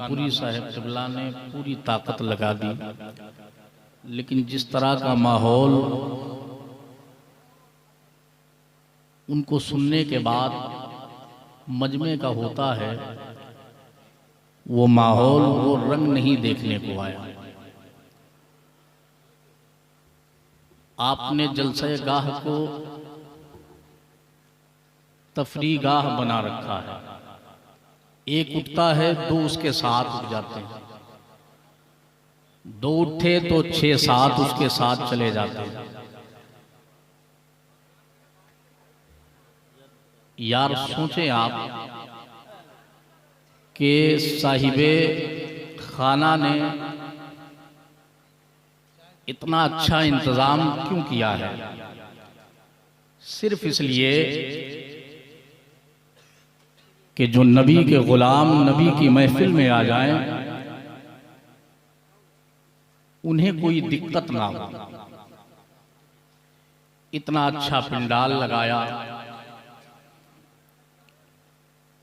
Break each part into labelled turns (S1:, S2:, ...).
S1: कानपुरी साहब क़िबला ने पूरी ताकत लगा दी, लेकिन जिस तरह का माहौल उनको सुनने के बाद मजमे का होता है, वो माहौल, वो रंग नहीं देखने को आया। आपने जलसे गाह को तफरी गाह बना रखा है, एक उठता है दो उसके साथ उठ जाते हैं, दो उठे तो 6-7 उसके साथ चले जाते हैं। यार सोचें आप कि साहिबे खाना ने इतना अच्छा इंतजाम क्यों किया है? सिर्फ इसलिए कि जो नबी के गुलाम नबी की महफिल में आ जाएं, उन्हें कोई दिक्कत ना हो। इतना अच्छा पंडाल लगाया,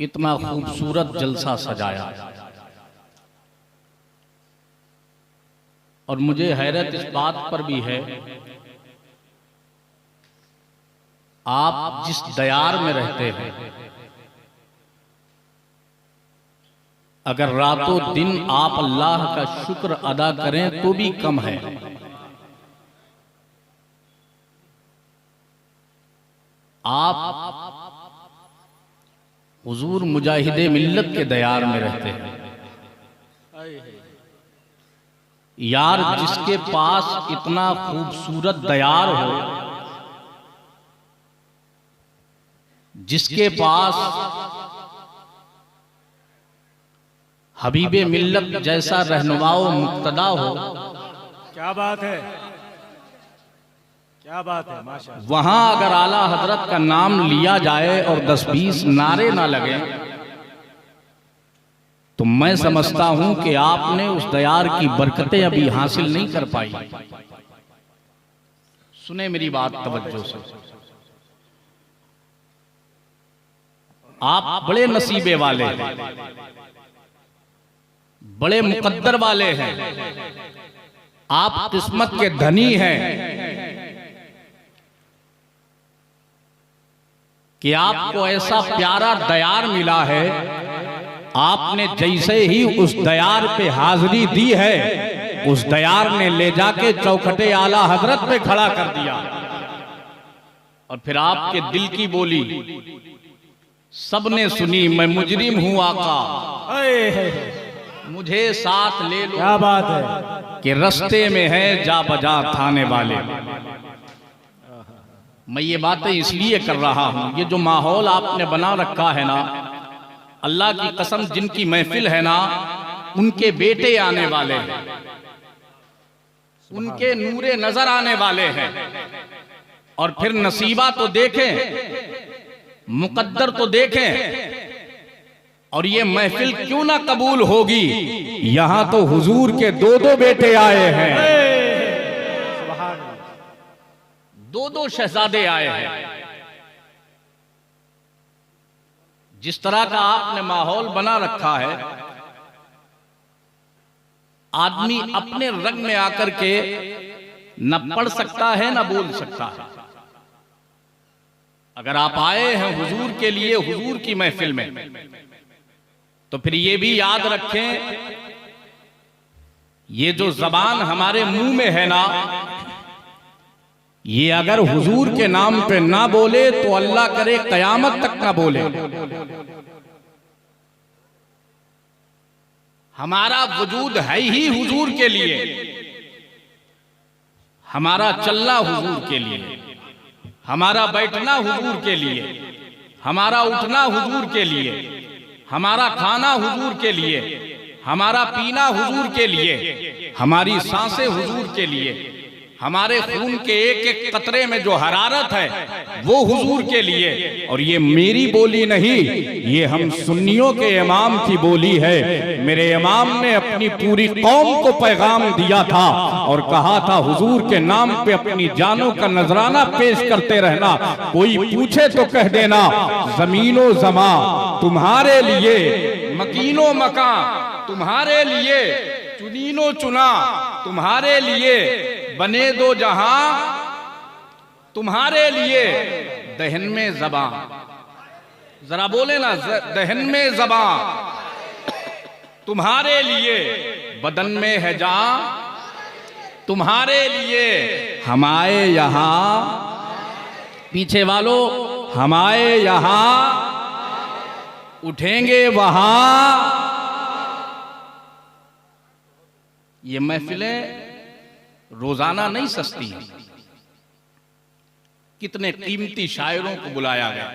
S1: इतना खूबसूरत जलसा सजाया, और मुझे हैरत इस बात पर भी है, आप जिस दयार में रहते हैं, अगर रातों दिन आप अल्लाह का शुक्र अदा करें तो भी कम है। आप हुजूर मुजाहिदे मिल्लत के दयार में रहते हैं। यार जिसके पास इतना खूबसूरत दयार हो, जिसके पास हबीबे मिल्लत जैसा रहनुमाओ मुक्तदा हो,
S2: क्या बात है, क्या बात है, माशाअल्लाह।
S1: वहां अगर आला हजरत का नाम लिया जाए और 10-20 नारे ना लगे, तो मैं समझता हूं कि आपने उस दयार की बरकतें अभी हासिल नहीं कर पाई। सुने मेरी बात तवज्जो से, आप बड़े नसीबे वाले हैं, बड़े मुकद्दर वाले हैं, आप किस्मत के धनी हैं कि आपको ऐसा प्यारा दयार मिला है। आपने जैसे ही उस दयार पे हाजिरी दी है, उस दयार ने ले जाके चौखटे आला हजरत पे खड़ा कर दिया, और फिर आपके दिल की बोली सबने सुनी, मैं मुजरिम हूं आका, मुझे साथ ले लो।
S2: क्या बात है,
S1: कि रस्ते में है जा बजा थाने वाले। मैं ये बातें इसलिए कर रहा हूं, ये जो माहौल आपने बना रखा है ना, अल्लाह की कसम जिनकी महफिल है ना, उनके बेटे आने वाले हैं, उनके नूरे नजर आने वाले हैं। और फिर नसीबा तो देखें, मुकद्दर तो देखें, और ये महफिल क्यों ना कबूल होगी। यहां तो हुजूर के 2-2 बेटे आए हैं, 2-2 शहजादे आए हैं। जिस तरह का आपने माहौल बना रखा है, आदमी अपने रंग में आकर के न पढ़ सकता है न बोल सकता है। अगर आप आए हैं हुजूर के लिए, हुजूर की महफिल में, तो फिर ये भी याद रखें, ये जो जबान हमारे मुंह में है ना, ये अगर हुजूर के नाम पे ना बोले तो अल्लाह करे कयामत तक ना बोले। हमारा वजूद है ही हुजूर के लिए, हमारा चलना हुजूर के लिए, हमारा बैठना हुजूर के लिए, हमारा उठना हुजूर के लिए, हमारा खाना हुजूर के लिए, हमारा पीना हुजूर के लिए, हमारी सांसें हुजूर के लिए, हमारे खून के एक एक कतरे में जो हरारत है वो हुजूर के लिए। और ये मेरी बोली नहीं, ये हम सुन्नियों के इमाम की बोली है। मेरे इमाम ने अपनी पूरी कौम को पैगाम दिया था और कहा था हुजूर के नाम पे अपनी जानों का नजराना पेश करते रहना। कोई पूछे तो कह देना जमीनो जमा तुम्हारे लिए, मकीनो मकान तुम्हारे लिए चुनीनो चुना, तुम्हारे लिए बने दो जहां, तुम्हारे लिए दहन में ज़बां, जरा बोले ना, दहन में ज़बां, तुम्हारे लिए बदन में है जान, तुम्हारे लिए हम आए यहां, पीछे वालों हम आए यहां, उठेंगे वहां। ये महफिलें रोजाना नहीं सस्ती हैं। कितने कीमती शायरों को बुलाया गया।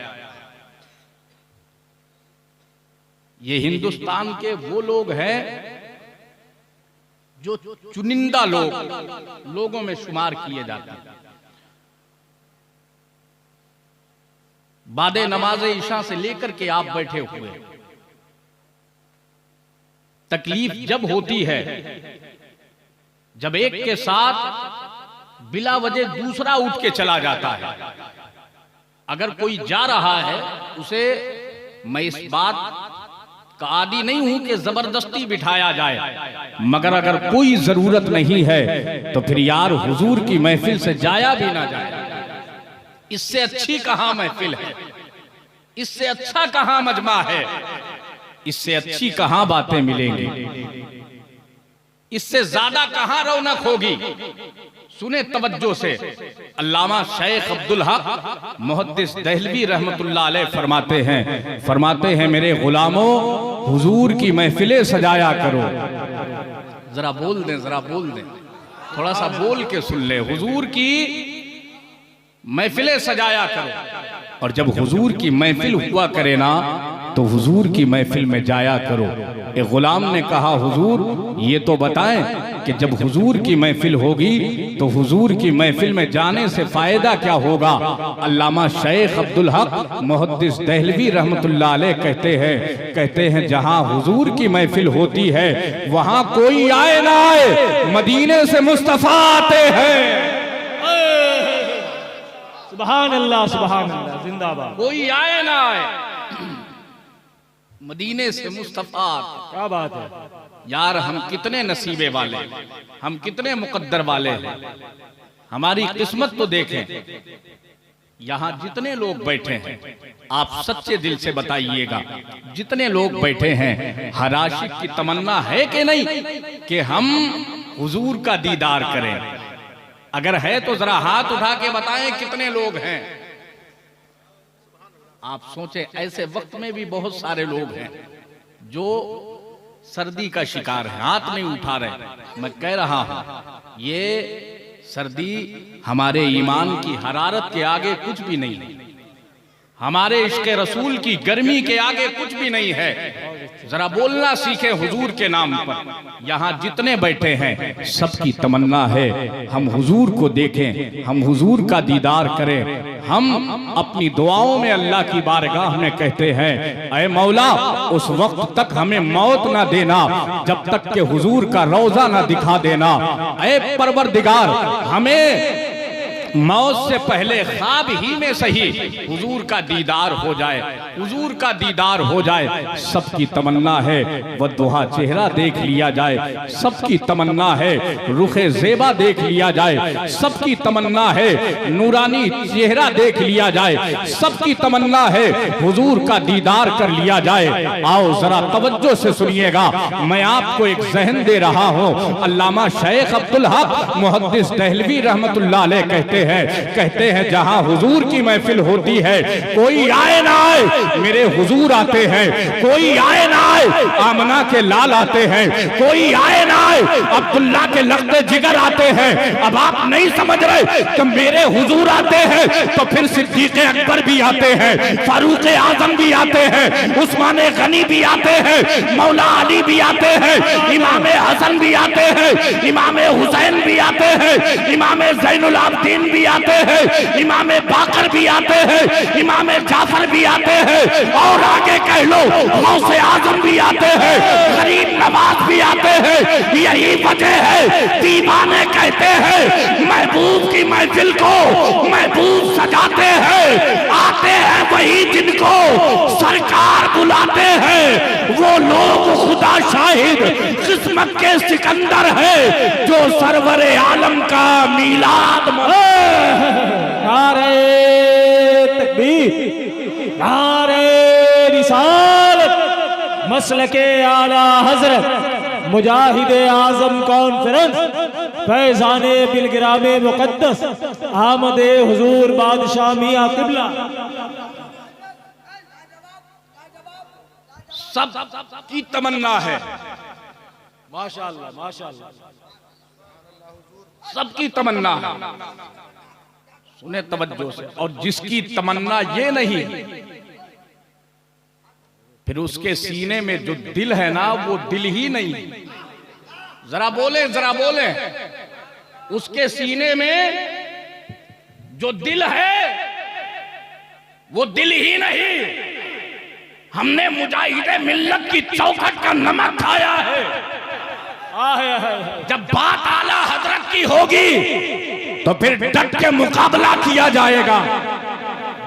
S1: ये हिंदुस्तान के वो लोग हैं जो चुनिंदा लोगों में शुमार किए जाते हैं। बादे नमाज ईशा से लेकर के आप बैठे हुए, तकलीफ जब होती है जब एक के साथ बिला वजह दूसरा उठ के चला जाता है। अगर कोई जा रहा है उसे मैं इस बात का आदी नहीं हूं कि जबरदस्ती बिठाया जाए, मगर अगर कोई जरूरत नहीं है तो फिर यार हुजूर की महफिल से जाया भी ना जाए। इससे अच्छी कहां महफिल है, इससे अच्छा कहां मजमा है, इससे अच्छी कहां बातें मिलेंगी, इससे ज्यादा कहां रौनक होगी। सुने तवज्जो से, अल्लामा शेख अब्दुल हक मुहद्दिस दहलवी रहमतुल्लाह अलैह फरमाते हैं मेरे गुलामों, हुजूर की महफिलें सजाया करो। जरा बोल दें, जरा बोल दें, थोड़ा सा बोल के सुन ले। हुजूर की महफिलें सजाया करो, और जब हुजूर की महफिल हुआ करे ना तो हुजूर की महफिल में जाया करो। एक गुलाम ने कहा, हुजूर ये तो बताएं कि जब हुजूर की महफिल होगी तो हुजूर की महफिल में जाने से फायदा क्या होगा। अल्लामा शेख अब्दुल हक मुहद्दिस दहलवी रहमतुल्लाह अलैह कहते हैं जहां हुजूर की महफिल होती है वहां कोई आए ना आए, मदीने से मुस्तफा आते हैं।
S2: सुभान अल्लाह, सुभान अल्लाह, जिंदाबाद।
S1: कोई आए ना आए, मदीने से मुस्तफा।
S2: क्या बात है
S1: यार, हम कितने नसीबे वाले, हम कितने मुकद्दर वाले हैं। हमारी किस्मत तो देखें। यहां जितने लोग बैठे हैं, आप सच्चे दिल से बताइएगा, जितने लोग बैठे हैं, हर आशिक की तमन्ना है कि नहीं कि हम हुजूर का दीदार करें? अगर है तो जरा हाथ उठा के बताएं कितने लोग हैं। आप सोचें, ऐसे वक्त में भी बहुत सारे लोग हैं जो सर्दी का शिकार है, हाथ नहीं उठा रहे। मैं कह रहा हूं ये सर्दी हमारे ईमान की हरारत के आगे कुछ भी नहीं है, हमारे इश्क रसूल की गर्मी के आगे कुछ भी नहीं है। जरा बोलना सीखे हुजूर के नाम पर। यहाँ जितने बैठे हैं सबकी तमन्ना है हम हुजूर को देखें, हम हुजूर का दीदार करें। हम अपनी दुआओं में अल्लाह की बारगाह में कहते हैं, ऐ मौला उस वक्त तक हमें मौत ना देना जब तक के हुजूर का रोजा ना दिखा देना। ऐ परवरदिगार, हमें मौत से पहले ख्वाब ही में सही हुजूर का दीदार हो जाए, हुजूर का दीदार हो जाए। सबकी तमन्ना है वह दुहा चेहरा देख लिया जाए, सबकी तमन्ना है रुखे जेबा देख लिया जाए, सबकी तमन्ना है नूरानी चेहरा देख लिया जाए, सबकी तमन्ना है हुजूर का दीदार कर लिया जाए। आओ जरा तवज्जो से सुनिएगा, मैं आपको एक ज़हन दे रहा हूँ। अल्लामा शेख अब्दुल हक मुहद्दिस दहलवी रहमतुल्लाह अलैह कहते हैं जहां हुजूर की महफिल होती है कोई आए ना आए, मेरे हुजूर आते हैं। कोई आए ना आए, आमना के लाल आते हैं। कोई आए ना आए, अब्दुल्ला के लख्ते जिगर आते हैं। अब आप नहीं समझ रहे कि मेरे हुजूर आते हैं तो फिर सिद्दीक़ अकबर भी आते हैं, फारूक आजम भी आते हैं, उस्मान गनी भी आते हैं, मौला अली भी आते हैं, इमाम हसन भी आते हैं, इमाम हुसैन भी आते हैं, इमाम ज़ैनुल आबदीन भी आते हैं, इमाम बाकर भी आते हैं, इमाम जाफर भी आते हैं, और आगे कह लो गौसे आजम भी आते हैं, गरीब नवाज भी आते हैं। यही वजह है
S3: दीवाने कहते हैं महबूब की महफिल को महबूब सजाते हैं। आते हैं वही जिनको सरकार बुलाते हैं, वो लोग खुदा शाहिद किस्मत के सिकंदर है जो सरवरे आलम का मीलाद
S2: नारे तकबीर, नारे रिसालत, मसलके आला हजरत मुजाहिद आजम कॉन्फ्रेंस फैजाने बिलगिरामे मुकद्दस आमदे हुजूर बादशाह मियां किबला।
S1: सब की तमन्ना है,
S2: माशाअल्लाह माशाअल्लाह,
S1: सबकी तमन्ना है। सुने तवज्जो से। और जिसकी तमन्ना ये नहीं, फिर उसके सीने में जो दिल है ना वो दिल ही नहीं। जरा बोले, जरा बोले, उसके सीने में जो दिल है वो दिल ही नहीं। हमने मुजाहिदे मिल्लत की चौखट का नमक खाया है। जब बात आला हजरत की होगी तो फिर डट के मुकाबला किया जाएगा।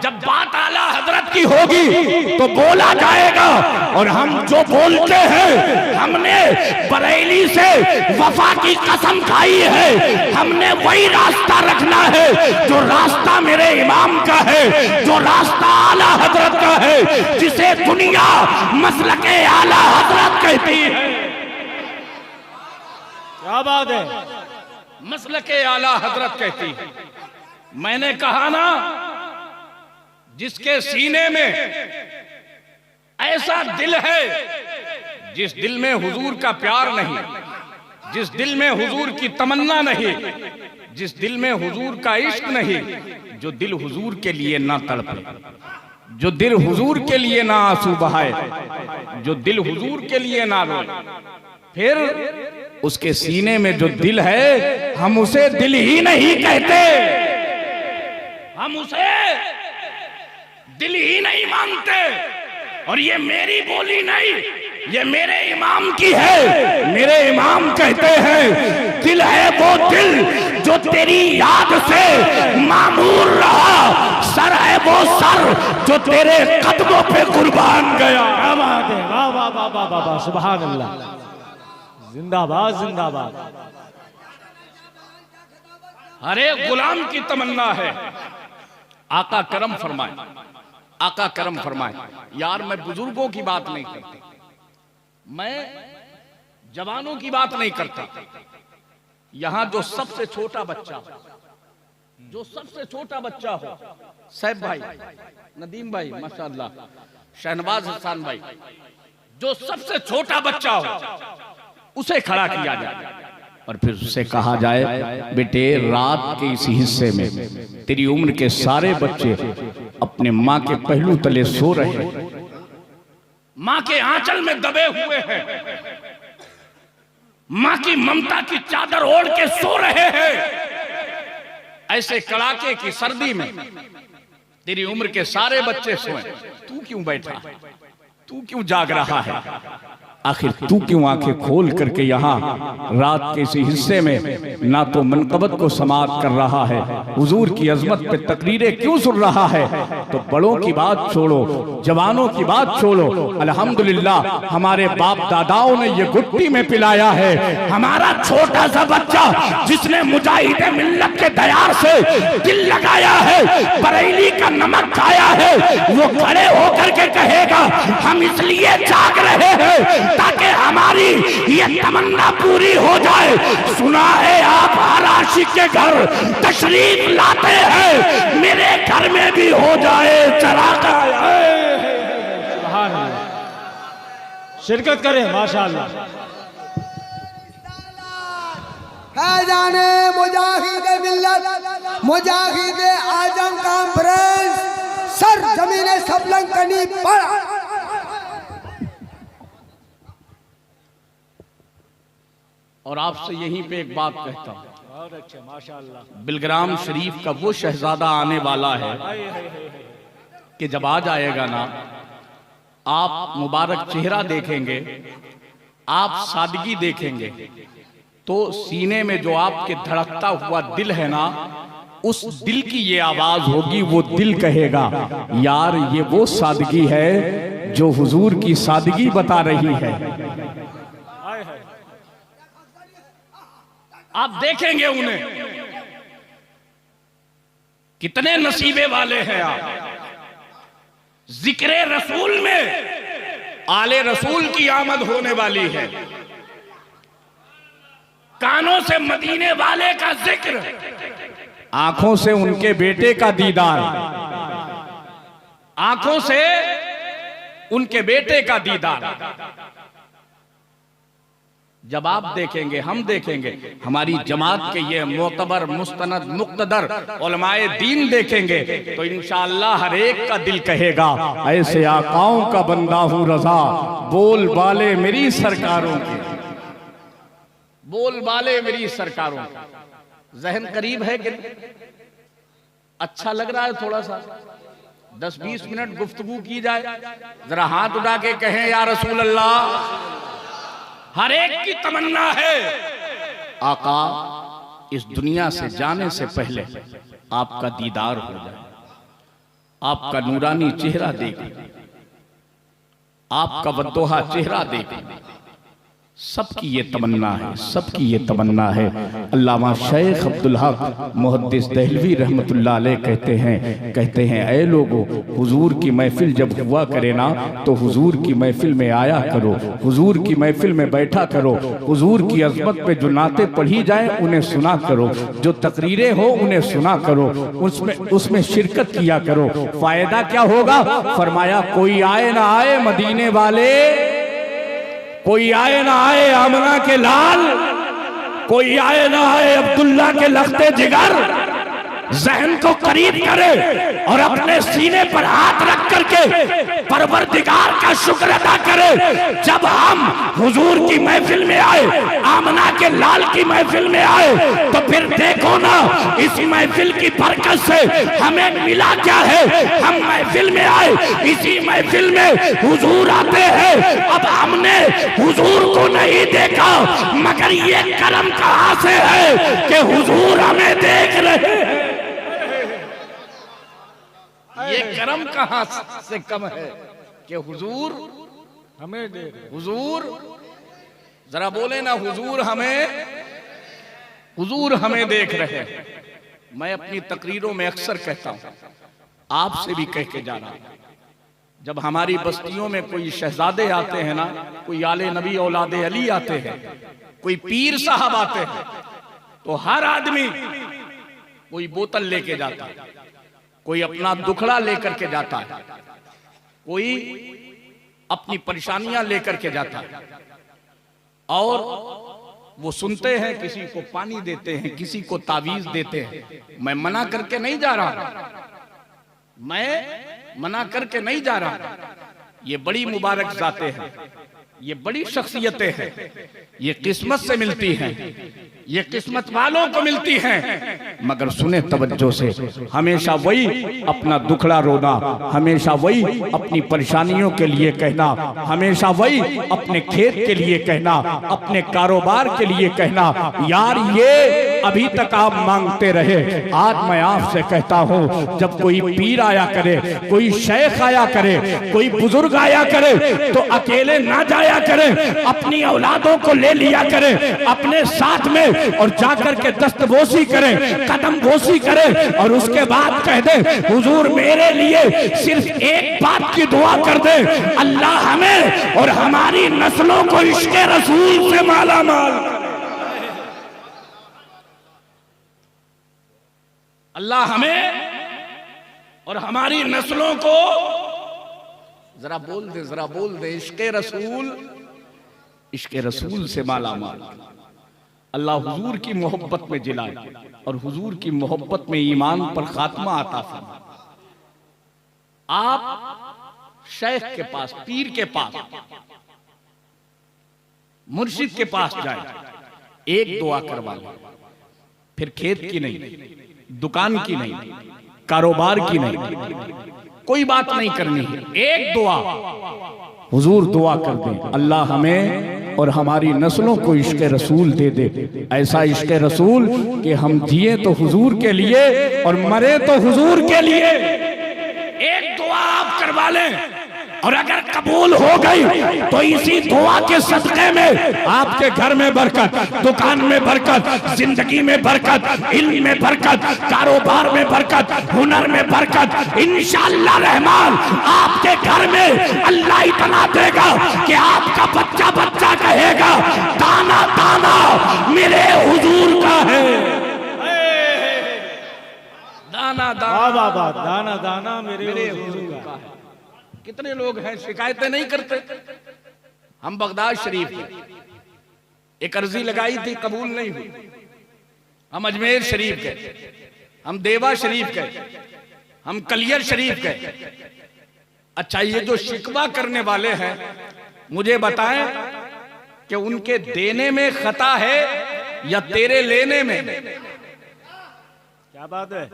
S1: जब बात आला हजरत की होगी तो बोला जाएगा। और हम जो बोलते हैं, हमने बरेली से वफा की कसम खाई है। हमने वही रास्ता रखना है जो रास्ता मेरे इमाम का है, जो रास्ता आला हजरत का है, जिसे दुनिया मसलके आला हजरत कहती है।
S2: क्या बात है,
S1: मसलके आला हजरत कहती है। मैंने कहा ना, जिसके सीने में ऐसा दिल है, जिस दिल में हुजूर का प्यार नहीं, जिस दिल में हुजूर की तमन्ना नहीं, जिस दिल में हुजूर का इश्क नहीं, जो दिल हुजूर के लिए ना तड़पे, जो दिल हुजूर के लिए ना आंसू बहाए, जो दिल हुजूर के लिए ना रोए, फिर उसके सीने में जो दिल है हम उसे दिल ही नहीं कहते, हम उसे दिल ही नहीं मानते। और ये मेरी बोली नहीं, ये मेरे इमाम की है। मेरे इमाम कहते हैं दिल है वो दिल जो तेरी याद से मामूर रहा, सर है वो सर जो तेरे कदमों पे कुर्बान गया।
S2: क्या बात है, वाह वाह वाह वाह वाह वाह, सुभान अल्लाह, जिंदाबाद जिंदाबाद।
S1: हरे गुलाम की तमन्ना है आका करम फरमाए, आका करम फरमाए। यार मैं बुजुर्गों की बात नहीं करता, मैं जवानों की बात नहीं करता। यहां जो सबसे छोटा बच्चा, जो सबसे छोटा बच्चा हो, सैफ भाई, नदीम भाई, माशाअल्लाह, शहनवाज हसन भाई, जो सबसे छोटा बच्चा हो उसे खड़ा किया जाए और फिर उससे कहा जाए बेटे रात के इस हिस्से में तेरी उम्र के सारे बच्चे अपने माँ के पहलू तले सो रहे हैं, माँ के आंचल में दबे हुए हैं, माँ की ममता की चादर ओढ़ के सो रहे हैं। ऐसे कड़ाके की सर्दी में तेरी उम्र के सारे बच्चे सोए, तू क्यों बैठा है, तू क्यों जाग रहा है? आखिर तू क्यों आंखें खोल करके यहाँ रात के इसी हिस्से में ना तो मनकबत को समाअत कर रहा है, हुजूर की अजमत पे तकरीरें क्यों सुन रहा है? तो बड़ों की बात छोड़ो, जवानों की बात छोड़ो। अल्हम्दुलिल्लाह हमारे बाप दादाओं ने ये गुट्टी में पिलाया है। हमारा छोटा सा बच्चा जिसने मुजाहिदे मिल्लत के दयार से दिल लगाया है, बरेली का नमक खाया है, वो खड़े होकर के कहेगा हम इसलिए जाग रहे हैं ताकि हमारी ये तमन्ना पूरी हो जाए। सुना है आप हर आशिक के घर तशरीफ लाते हैं, मेरे घर में भी हो जाए चरागा।
S2: सुभान अल्लाह, शिरकत करें माशाअल्लाह।
S4: फैजाने मुजाहिदे मिल्लत मुजाहिदे आजम कॉन्फ्रेंस सर जमीने सबलंकनी पड़ा।
S1: और आपसे यहीं पे एक बात कहता हूं,
S2: बहुत अच्छे माशाअल्लाह।
S1: बिलग्राम शरीफ का वो शहजादा आने वाला है कि जब आ जाएगा ना, आप मुबारक चेहरा देखेंगे, आप सादगी देखेंगे, तो सीने में जो आपके धड़कता हुआ दिल है ना, उस दिल की ये आवाज होगी, वो दिल कहेगा यार ये वो सादगी है जो हुजूर की सादगी बता रही है। आप देखेंगे उन्हें, कितने नसीबे वाले हैं आप। जिक्रे रसूल में आले रसूल की आमद होने वाली है, कानों से मदीने वाले का जिक्र, आंखों से उनके बेटे का दीदार, आंखों से उनके बेटे का दीदार। जब आप देखेंगे, हम देखेंगे, हमारी जमात के ये मोतबर मुस्तनद मुक्तदर उलमाए दीन देखेंगे, तो इंशाअल्लाह हर एक का दिल कहेगा ऐसे आकाओं का बंदा हूं रजा, बोल बाले मेरी सरकारों के, बोल बाले मेरी सरकारों के। जहन करीब है कि अच्छा लग रहा है? थोड़ा सा 10-20 मिनट गुफ्तगू की जाए, जरा हाथ उठा के कहें या रसूल अल्लाह। हर एक की तमन्ना है आका इस दुनिया से जाने से पहले आपका दीदार हो जाए, आपका नूरानी चेहरा देखें, आपका बद्दोहा चेहरा देखें। सबकी ये तमन्ना है, सबकी ये तमन्ना है। अल्लामा शेख अब्दुल हक मुहद्दिस दहलवी रहमतुल्लाह अलैह कहते हैं ऐ लोगो, हुजूर की महफिल जब हुआ करे ना तो हुजूर की महफिल में आया करो, हुजूर की महफिल में बैठा करो, हुजूर की अजमत पे जो नाते पढ़ी जाए उन्हें सुना करो, जो तकरीरें हो उन्हें सुना करो, उसमें शिरकत किया करो। फायदा क्या होगा? फरमाया कोई आए ना आए मदीने वाले, कोई आए ना आए आमना के लाल, कोई आए ना आए अब्दुल्ला के लखते जिगर, जहन को करीब करे और अपने सीने पर हाथ रख करके परवरदिगार का शुक्र अदा करे। जब हम हुजूर की महफिल में आए, आमना के लाल की महफिल में आए, तो फिर देखो ना इस महफिल की बरकत से हमें मिला क्या है। हम महफिल में आए, इसी महफिल में हुजूर आते हैं। अब हमने हुजूर को नहीं देखा, मगर ये करम कहां से है कि हुजूर हमें देख रहे हैं। ये करम कहां से कम है कि हुजूर
S2: हमें दे,
S1: हुजूर जरा बोले ना, हुजूर हमें देख रहे हैं। मैं अपनी तकरीरों में अक्सर कहता हूं, आपसे भी कह के जा रहा हूं, जब हमारी बस्तियों में कोई शहजादे आते हैं ना, कोई आले नबी औलादे अली आते हैं, कोई पीर साहब आते हैं, तो हर आदमी कोई बोतल लेके जाता है, कोई अपना दुखड़ा लेकर के जाता है, कोई अपनी परेशानियां लेकर के जाता है, और वो सुनते हैं, किसी को पानी देते हैं, किसी को तावीज देते हैं। मैं मना करके नहीं जा रहा, मैं मना करके नहीं जा रहा। ये बड़ी मुबारक जातें हैं, ये बड़ी शख्सियतें हैं, ये किस्मत से मिलती हैं, ये किस्मत वालों को मिलती हैं। मगर सुने तवज्जो से, हमेशा वही अपना दुखड़ा रोना, हमेशा वही अपनी परेशानियों के लिए कहना, हमेशा वही अपने खेत के लिए कहना, अपने कारोबार के लिए कहना, यार ये अभी तक आप मांगते रहे, आज मैं आपसे कहता हूं, जब कोई पीर आया करे, कोई शेख आया करे, कोई बुजुर्ग आया करे, तो अकेले ना जाया करें, अपनी औलादों को ले लिया करें अपने साथ में, और जाकर के दस्तबोसी करें, कदम बोसी करें, और उसके बाद कह दे हुजूर मेरे लिए सिर्फ एक बात की दुआ कर दे, अल्लाह हमें और हमारी नस्लों को इश्क़े रसूल से माला माल, अल्लाह हमें और हमारी नस्लों को, जरा बोल दे इश्क़े रसूल से माला माल। अल्लाह हुजूर की मोहब्बत में जिलाए और हुजूर की मोहब्बत में ईमान पर खात्मा आता फरमाए। आप शेख के पास, पीर के पास, मुर्शिद के पास जाए, एक दुआ करवा लो, फिर खेत की नहीं, दुकान की नहीं, कारोबार की नहीं, कोई बात नहीं करनी है, एक दुआ हुजूर दुआ कर दें, अल्लाह हमें
S3: और हमारी नस्लों को इश्क रसूल दे दे। ऐसा इश्क रसूल कि हम जिए तो हुजूर के लिए और मरे तो हुजूर के लिए। एक दुआ आप करवा लें और अगर कबूल हो गई तो इसी दुआ के सदक़े में आपके घर में बरकत, दुकान में बरकत, जिंदगी में बरकत, इल्म में बरकत, कारोबार में बरकत, हुनर में बरकत। इंशाअल्लाह रहमान आपके घर में अल्लाह इतना देगा कि आपका बच्चा बच्चा कहेगा दाना दाना मेरे हुजूर का है।
S1: दाना
S2: वाह
S1: दाना
S2: वाह वाह, दाना दाना मेरे हुजूर का है।
S1: कितने लोग हैं शिकायतें नहीं करते। हम बगदाद शरीफ में एक अर्जी लगाई थी, कबूल नहीं हुई। हम अजमेर शरीफ गए, हम देवा शरीफ गए, हम कलियर शरीफ गए। अच्छा, ये जो शिकवा करने वाले हैं मुझे बताएं कि उनके देने में खता है या तेरे लेने में?
S2: क्या बात है?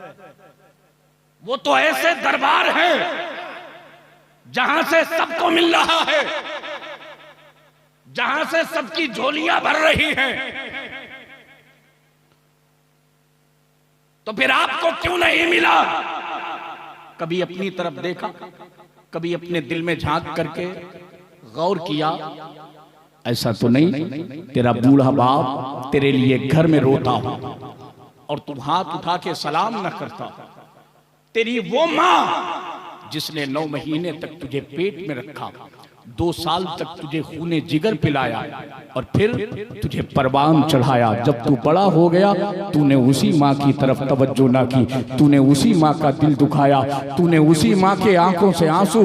S3: वो तो ऐसे दरबार हैं जहां से सबको मिल रहा है, जहां से सबकी झोलियां भर रही हैं। तो फिर आपको क्यों नहीं मिला?
S1: कभी अपनी तरफ देखा, कभी अपने दिल में झांक करके गौर किया? ऐसा तो नहीं तेरा बूढ़ा बाप तेरे लिए घर में रोता हो और तुम हाथ उठा के सलाम न करता? तेरी वो मां जिसने 9 महीने तक तुझे पेट में रखा, 2 साल तक तुझे खूने जिगर पिलाया और फिर तुझे परवान चढ़ाया। जब तू बड़ा हो गया तूने उसी माँ की तरफ तवज्जो ना की, तूने उसी माँ का दिल दुखाया, तूने उसी माँ के आंखों से आंसू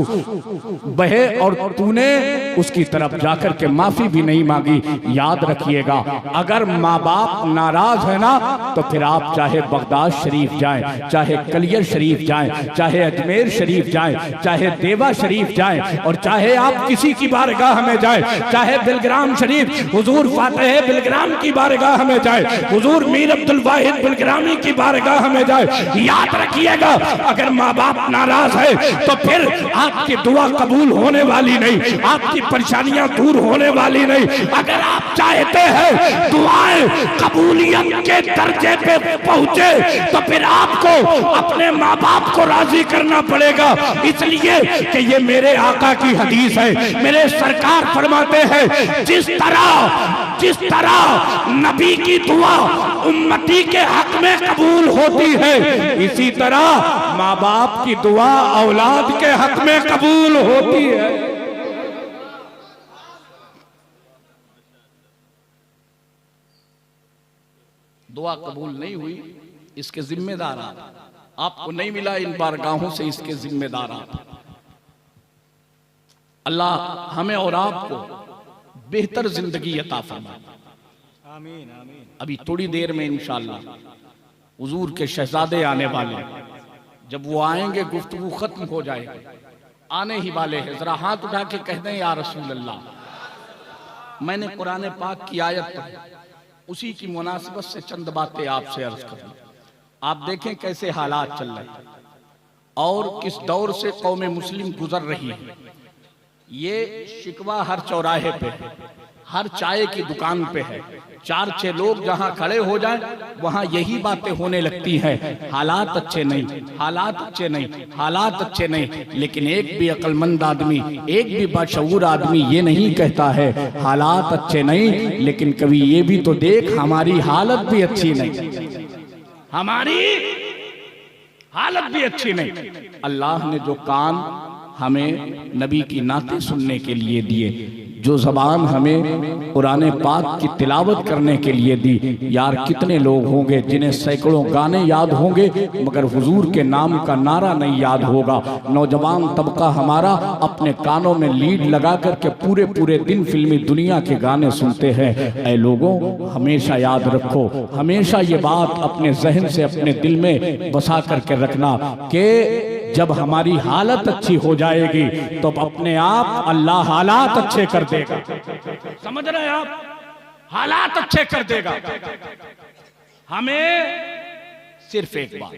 S1: बहे और तूने उसकी तरफ जाकर के माफी भी नहीं मांगी। याद रखिएगा, अगर माँ बाप नाराज है ना तो फिर आप चाहे बगदाद शरीफ जाएं, चाहे कलियर शरीफ जाएं, चाहे अजमेर शरीफ जाएं, चाहे देवा शरीफ जाएं और चाहे आप किसी की बारगाह में जाए, चाहे बिलग्राम शरीफ हुजूर फातेह बिलग्राम की बारगाह में जाए, हुजूर मीर अब्दुल वाहिद बिलग्रामी की बारगाह में जाए, याद रखिएगा अगर माँ बाप नाराज है तो फिर आपकी दुआ कबूल होने वाली नहीं, आपकी परेशानियां दूर होने वाली नहीं। अगर आप चाहते हैं दुआएं कबूलियत के दर्जे पे पहुंचे तो फिर आपको अपने माँ बाप को राजी करना पड़ेगा, इसलिए कि ये मेरे आका की हदीस है। मेरे सरकार फरमाते हैं जिस तरह नबी की दुआ उम्मती के हक में कबूल होती है, इसी तरह माँ बाप की दुआ औलाद के हक में कबूल होती है। दुआ कबूल नहीं हुई, इसके जिम्मेदार आपको नहीं मिला इन बारगाहों से, इसके जिम्मेदार आप। अल्लाह हमें और आपको बेहतर जिंदगी अता फरमाए।
S2: आमीन आमीन।
S1: अभी थोड़ी देर में इंशाअल्लाह हुजूर के शहजादे आने वाले, जब वो आएंगे गुफ्तगू खत्म हो जाएगी, आने ही वाले हैं। जरा हाथ उठा के कह दें या रसूल अल्लाह। मैंने कुरान पाक की आयत पढ़ी, उसी की मुनासिबत से चंद बातें आपसे अर्ज करूं। आप देखें कैसे हालात चल रहे हैं और किस दौर से कौम मुस्लिम गुजर रही है। ये शिकवा हर चौराहे पे है, हर चाय की दुकान पे है। 4-6 लोग जहां खड़े हो जाएं वहां यही बातें होने लगती हैं, हालात अच्छे नहीं, हालात अच्छे नहीं, हालात अच्छे नहीं। लेकिन एक भी अक्लमंद आदमी, एक भी बाशऊर आदमी ये नहीं कहता है हालात अच्छे नहीं, लेकिन कभी ये भी तो देख हमारी हालत भी अच्छी नहीं, हमारी हालत भी अच्छी नहीं। अल्लाह ने जो कान हमें नबी की नाते सुनने के लिए दिए, जो ज़बान हमें कुरान पाक की तिलावत करने के लिए दी, यार कितने लोग होंगे जिन्हें सैकड़ों गाने याद होंगे मगर हुजूर के नाम का नारा नहीं याद होगा। नौजवान तबका हमारा अपने कानों में लीड लगा करके पूरे पूरे दिन फिल्मी दुनिया के गाने सुनते हैं। ऐ लोगों, हमेशा याद रखो, हमेशा ये बात अपने जहन से अपने दिल में बसा करके रखना कि जब हमारी हालत अच्छी हो जाएगी तो अपने आप अल्लाह हालात अच्छे कर देगा। समझ रहे हैं आप? हालात अच्छे कर देगा। हमें सिर्फ एक बात,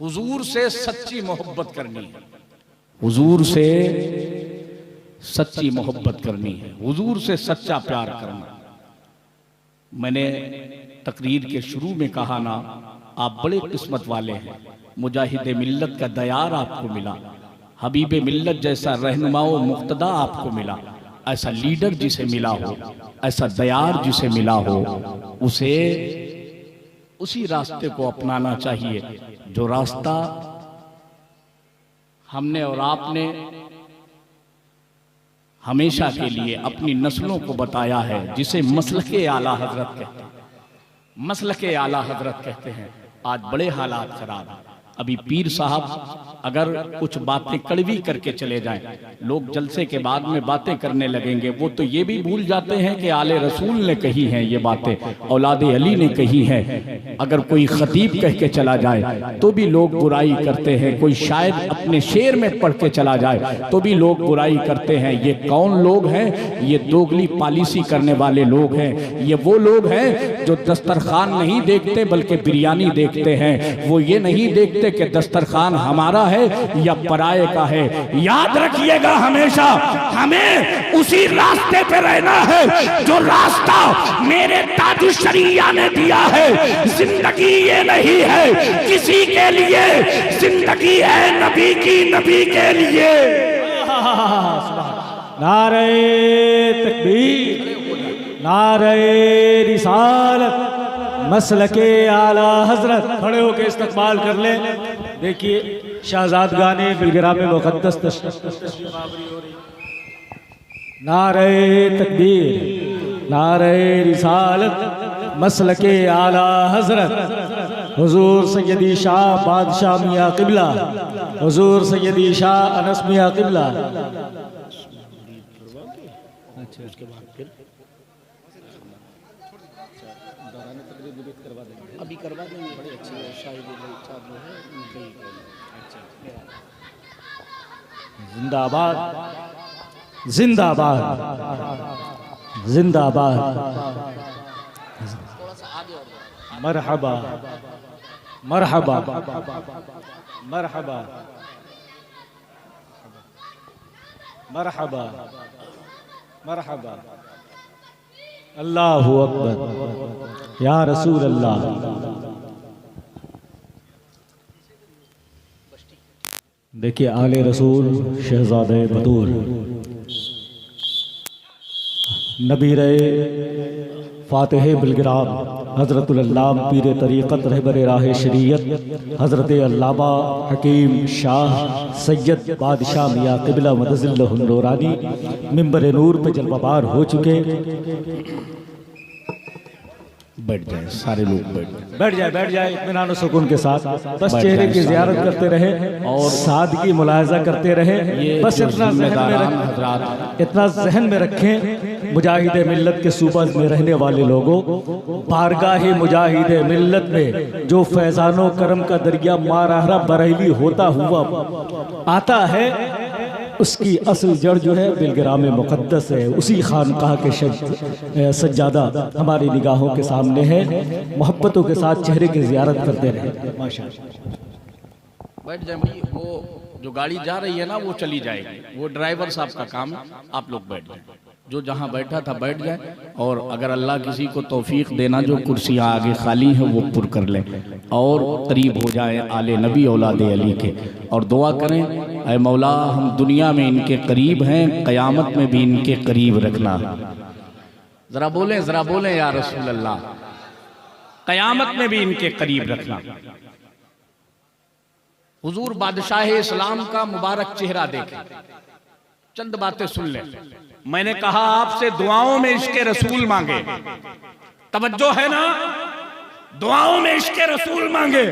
S1: हुजूर से सच्ची मोहब्बत करनी है, हुजूर से सच्ची मोहब्बत करनी है, हुजूर से सच्चा प्यार करना। मैंने तकरीर के शुरू में कहा ना, आप बड़े किस्मत वाले हैं, मुजाहिद मिल्लत का दयार आपको मिला, हबीब मिल्लत जैसा रहनुमाओ मुक्तदा आपको मिला। ऐसा लीडर जिसे मिला हो, ऐसा दयार जिसे मिला हो, उसे उसी रास्ते को अपनाना चाहिए जो रास्ता हमने और आपने हमेशा के लिए अपनी नस्लों को बताया है, जिसे मसलके आला हजरत कहते हैं। मसलके आला हजरत कहते हैं। आज बड़े हालात खराब हैं। अभी पीर साहब अगर कुछ बातें कड़वी करके चले जाएं, लोग जलसे के बाद में बातें करने लगेंगे, वो तो ये भी भूल जाते हैं कि आले रसूल ने कही हैं ये बातें, औलाद अली ने कही हैं। अगर कोई खतीब कह के चला जाए तो भी लोग बुराई करते हैं, कोई शायद अपने शेर में पढ़ के चला जाए तो भी लोग बुराई करते हैं। ये कौन लोग हैं? ये दोगली पॉलिसी करने वाले लोग हैं। ये वो लोग हैं जो दस्तरखान नहीं देखते बल्कि बिरयानी देखते हैं। वो ये नहीं देखते कि दस्तरखान हमारा है या पराये का है।
S3: याद रखिएगा हमेशा हमें उसी रास्ते पे रहना है जो रास्ता मेरे ताजुशरिया ने दिया है। जिंदगी ये नहीं है किसी के लिए, जिंदगी है नबी की, नबी के लिए।
S2: नारे तकबीर, नारे रिसालत, मसलके आला हजरत। खड़े होकर इस्तकबाल कर ले। देखिए शहजाद गाने बिलगिराम मुक़द्दस तशरीफ़ आवरी हो रही। नारे तकबीर, नारे रिसालत, मसलके आला हजरत, हुजूर सैयदी शाह बादशाह मियाँ क़िबला, हुजूर सैयदी शाह अनस मियाँ क़िबला। अच्छा, उसके बाद फिर
S1: अभी करवा देंगे। बड़े अच्छे शायद जो है उनके ही।
S2: जिंदाबाद, जिंदाबाद, जिंदाबाद, मरहबा, मरहबा, मरहबा, मरहबा, मरहबा। अल्लाहु अकबर, या रसूल अल्लाह। देखिए आले रसूल शहजादे बतूर, नबी रहे फातिह बिलगिराम, हज़रतुल अल्लाम पीर तरीक़त रहबर राह शरीयत हज़रत अल्लामा हकीम शाह सैयद बादशाह मियाँ क़िबला मदज़िल्लहुन नूरानी मिंबर नूर पे जलवाबार हो चुके।
S1: बैठ जाए, सारे लोग
S2: बैठ जाए, बैठ जाए इत्मीनान सुकून के साथ। बस चेहरे की ज़ियारत करते रहे और सादगी मुलाहजा करते रहे। बस इतना जहन में रखें, मुजाहिद मिल्लत के सूबा में रहने वाले लोगों, बारगाह मुजाहिद मिल्लत में जो फैज़ानो करम का दरिया माराहरा बरेली होता हुआ आता है, उसकी असल जड़ जो है बिलगिराम मुक़द्दस है। उसी खानकाह के सज्जादा हमारी निगाहों के सामने है। मोहब्बतों के साथ चेहरे की ज़ियारत करते रहे। माशाअल्लाह।
S1: बैठ जाए भाई। वो जो गाड़ी जा रही है ना वो चली जाएगी, वो ड्राइवर साहब का काम है। आप लोग बैठ जाए, जो जहाँ बैठा था बैठ जाए। और अगर अल्लाह किसी को तौफीक देना, जो कुर्सियाँ आगे खाली हैं वो पुर कर ले और करीब हो जाए आले नबी औलाद अली के, और दुआ करें, ऐ मौला हम दुनिया में इनके करीब हैं, क़यामत में भी इनके करीब रखना। ज़रा बोलें या रसूल अल्लाह, क़यामत में भी इनके करीब रखना। हुजूर बादशाह इस्लाम का मुबारक चेहरा देखें, चंद बातें सुन लें। मैंने कहा आपसे दुआओं में इश्क़े रसूल मांगे, तवज्जो है ना?
S3: दुआओं में इश्क़े रसूल मांगे।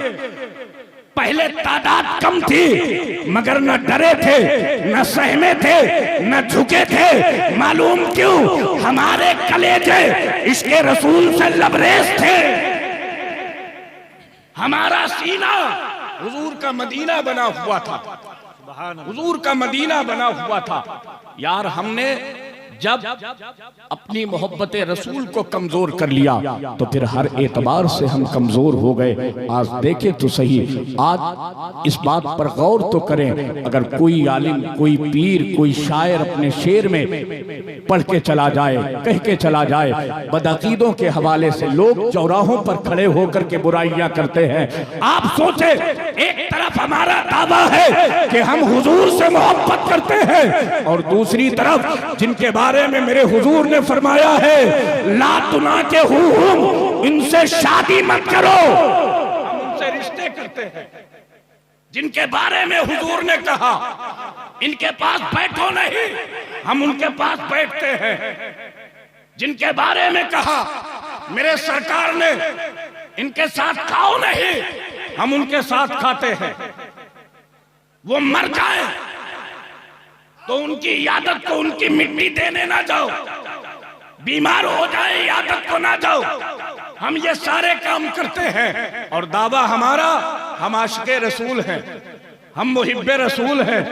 S3: पहले तादाद कम थी मगर न डरे थे, न सहमे थे, न झुके थे। मालूम क्यों? हमारे कलेजे इश्क़े रसूल से लबरेज थे। हमारा सीना हुजूर का मदीना बना हुआ था, हुजूर का मदीना बना हुआ था। यार हमने जब अपनी मोहब्बत रसूल को कमजोर कर लिया तो फिर हर एतबार से हम कमजोर हो गए। आज देखें तो सही, आज इस बात पर गौर तो करें, अगर कोई आलिम, कोई पीर, कोई शायर अपने शेर में पढ़ के चला जाए, कह के चला जाए, बदअकीदों के हवाले से लोग चौराहों पर खड़े होकर के बुराइयां करते हैं। आप सोचे, एक तरफ हमारा दावा है कि हम हुजूर से मोहब्बत करते हैं और दूसरी तरफ जिनके बारे में मेरे हुजूर ने फरमाया है ला तुना के हुम, इनसे शादी मत करो,
S1: हम उनसे रिश्ते करते हैं।
S3: जिनके बारे में हुजूर ने कहा इनके पास बैठो नहीं, हम उनके पास बैठते हैं। जिनके बारे में कहा मेरे सरकार ने इनके साथ खाओ नहीं, हम उनके साथ खाते हैं। वो मर जाए तो उनकी इयादत को उनकी मिट्टी देने ना जाओ, बीमार हो जाए इयादत को ना जाओ। हम ये सारे काम करते हैं और दावा हमारा, हम आशिक़े रसूल हैं, हम मुहिब्बे रसूल हैं,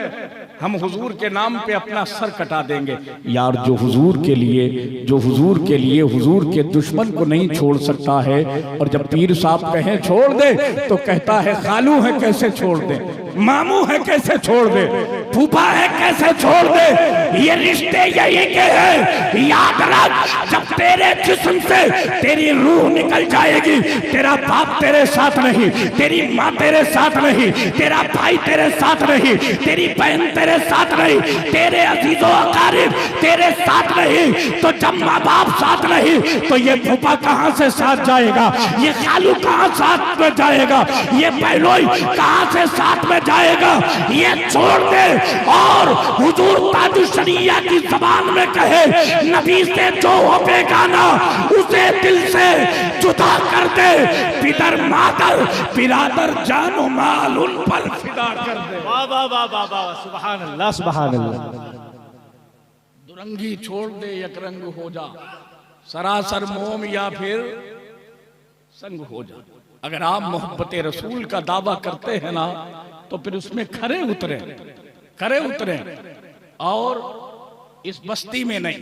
S3: हम हुजूर के नाम पे अपना सर कटा देंगे। यार जो हुजूर के लिए हुजूर के दुश्मन को नहीं छोड़ सकता है, और जब पीर साहब कहें छोड़ दे तो कहता है खालू है कैसे छोड़ दे, मामू है कैसे छोड़ दे, फूफा है कैसे छोड़ दे। ये रिश्ते यही के हैं। याद रख, जब तेरे जिस्म से तेरी रूह निकल जाएगी, तेरा बाप तेरे साथ नहीं, तेरी माँ तेरे साथ नहीं, तेरा भाई तेरे साथ नहीं, तेरी बहन तेरे साथ नहीं, तेरे अजीजों अकारिब तेरे साथ नहीं, तो जब माँ बाप साथ नहीं तो ये फूफा कहाँ से साथ जाएगा, ये खालू कहाँ साथ में जाएगा, ये बहनोई कहाँ से साथ में जाएगा। ये छोड़ दे और हुजूर ताजुशरिया की जबान में कहे नबी से जो हो बेगाना उसे दिल से जुदा कर दे, पितर मातर बिरादर जानो माल उन पर फिदा कर दे।
S2: वाह वाह वाह वाह वाह, सुभान अल्लाह सुभान अल्लाह।
S3: दुरंगी छोड़ दे यकरंग हो जा, सरासर मोम या फिर संग हो जा। अगर आप मोहब्बत रसूल का दावा करते हैं ना तो फिर उसमें खरे उतरे और इस बस्ती में नहीं,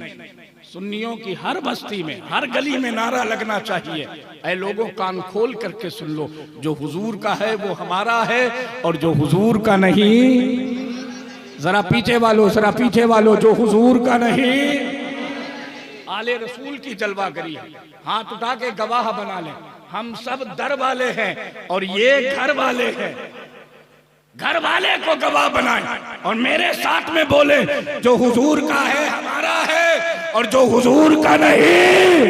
S3: सुन्नियों की हर बस्ती में, हर गली में नारा लगना चाहिए, ऐ लोगों कान खोल करके सुन लो, जो हुजूर का है वो हमारा है और जो हुजूर का नहीं, जरा पीछे वालों, जो हुजूर का नहीं, आले रसूल की जलवागरी है। हाथ उठा के गवाह बना ले, हम सब दर वाले हैं और ये घर वाले हैं। घर वाले को गवाह बनाए और मेरे साथ में बोले जो हुजूर का है हमारा है और जो हुजूर का नहीं।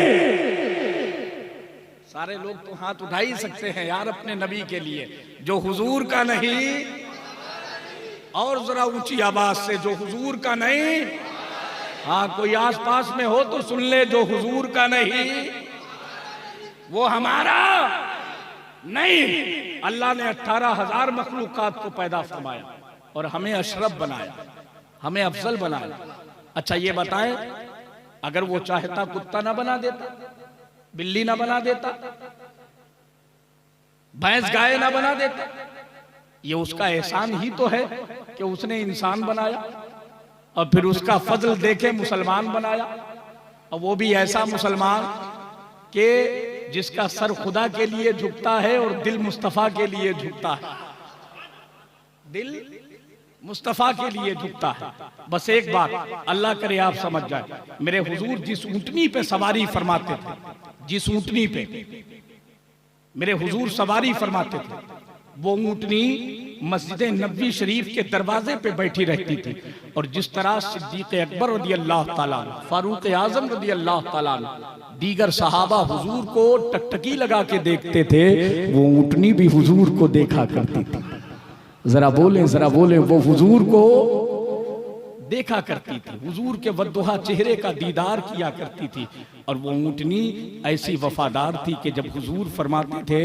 S3: सारे लोग तो हाथ उठा ही सकते हैं यार अपने नबी के लिए, जो हुजूर का नहीं, और जरा ऊंची आवाज से जो हुजूर का नहीं। हाँ, कोई आस पास में हो तो सुन ले, जो हुजूर का नहीं वो हमारा नहीं। अल्लाह ने 18,000 मखलूकात को पैदा फरमाया और हमें अशरफ बनाया, हमें अफजल बनाया। अच्छा ये बताएं, अगर वो चाहता कुत्ता ना बना देता, बिल्ली ना बना देता, भैंस गाय ना बना देता? ये उसका एहसान ही तो है कि उसने इंसान बनाया और फिर उसका फजल देके मुसलमान बनाया, और वो भी ऐसा मुसलमान कि जिसका सर खुदा के लिए झुकता है और दिल मुस्तफा के लिए झुकता है, दिल मुस्तफा के लिए झुकता है। बस एक बात अल्लाह करे आप समझ जाए, मेरे हुजूर जिस ऊंटनी पे सवारी फरमाते थे, जिस ऊंटनी पे मेरे हुजूर सवारी फरमाते थे, वो ऊंटनी मस्जिद नबवी शरीफ के दरवाजे पे बैठी रहती थी। और जिस तरह सिद्दीक अकबर रज़ी अल्लाह ताला, फारूक आजम रज़ी अल्लाह ताला, दीगर सहाबा हुजूर को टकटकी लगा के देखते थे, वो ऊंटनी भी हुजूर को देखा करती थी। जरा बोले वो हुजूर को देखा करती थी, हुजूर के वद्दुहा चेहरे का दीदार किया करती थी। और वो ऊंटनी ऐसी वफादार थी कि जब हुजूर फरमाते थे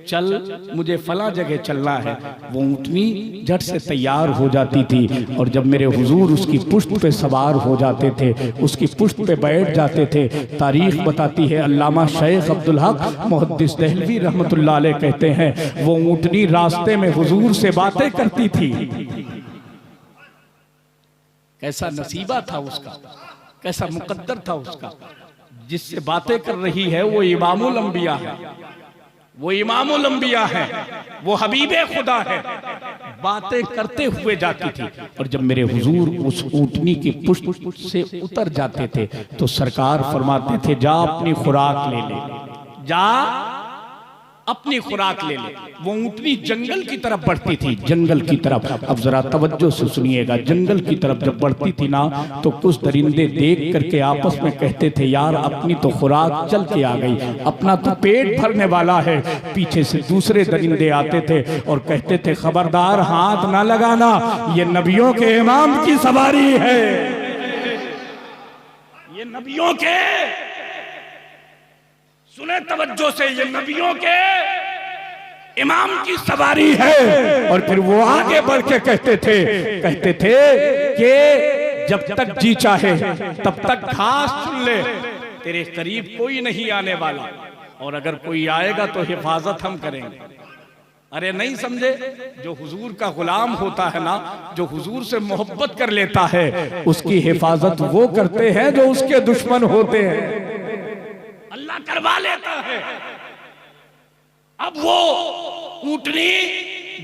S3: चल मुझे फला जगह चलना है, वो ऊंटनी झट से तैयार हो जाती थी। और जब मेरे हुजूर उसकी पुश्त पे सवार हो जाते थे, उसकी पुश्त पे बैठ जाते थे, तारीख बताती है, अल्लामा शेख अब्दुल हक मुहद्दिस देहलवी रहमतुल्लाह अलैह कहते हैं, वो ऊंटनी रास्ते में हुजूर से बातें करती थी। कैसा नसीबा था उसका,
S1: कैसा मुकद्दर था उसका। जिससे बातें कर रही है वो इमामुल अंबिया है, वो इमामुल अंबिया है, वो हबीबे खुदा है। बातें करते हुए जाती थी और जब मेरे हुजूर उस ऊंटनी की पुष्ट से उतर जाते थे तो सरकार फरमाते थे जा अपनी खुराक ले ले, जा अपनी खुराक ले ले। वो ऊंटनी जंगल की तरफ बढ़ती थी, जंगल की तरफ। अब जरा तवज्जो से सुनिएगा, जंगल की तरफ जब बढ़ती थी ना तो कुछ दरिंदे देख करके आपस में कहते थे यार अपनी तो खुराक चल के आ गई, अपना तो पेट भरने वाला है। पीछे से दूसरे दरिंदे आते थे और कहते थे खबरदार हाथ ना लगाना, ये नबियों के इमाम की सवारी है, ये नबियों के, सुने तवज्जो से, ये नबियों के इमाम की सवारी है। और फिर वो आगे बढ़ के कहते थे कि जब तक जी चाहे तब तक घास चुन ले, तेरे करीब कोई नहीं आने वाला, और अगर कोई आएगा तो हिफाजत हम करेंगे। अरे नहीं समझे, जो हुजूर का गुलाम होता है ना, जो हुजूर से मोहब्बत कर लेता है, उसकी हिफाजत वो करते हैं जो उसके दुश्मन होते हैं, अल्लाह करवा लेता है। अब वो ऊंटनी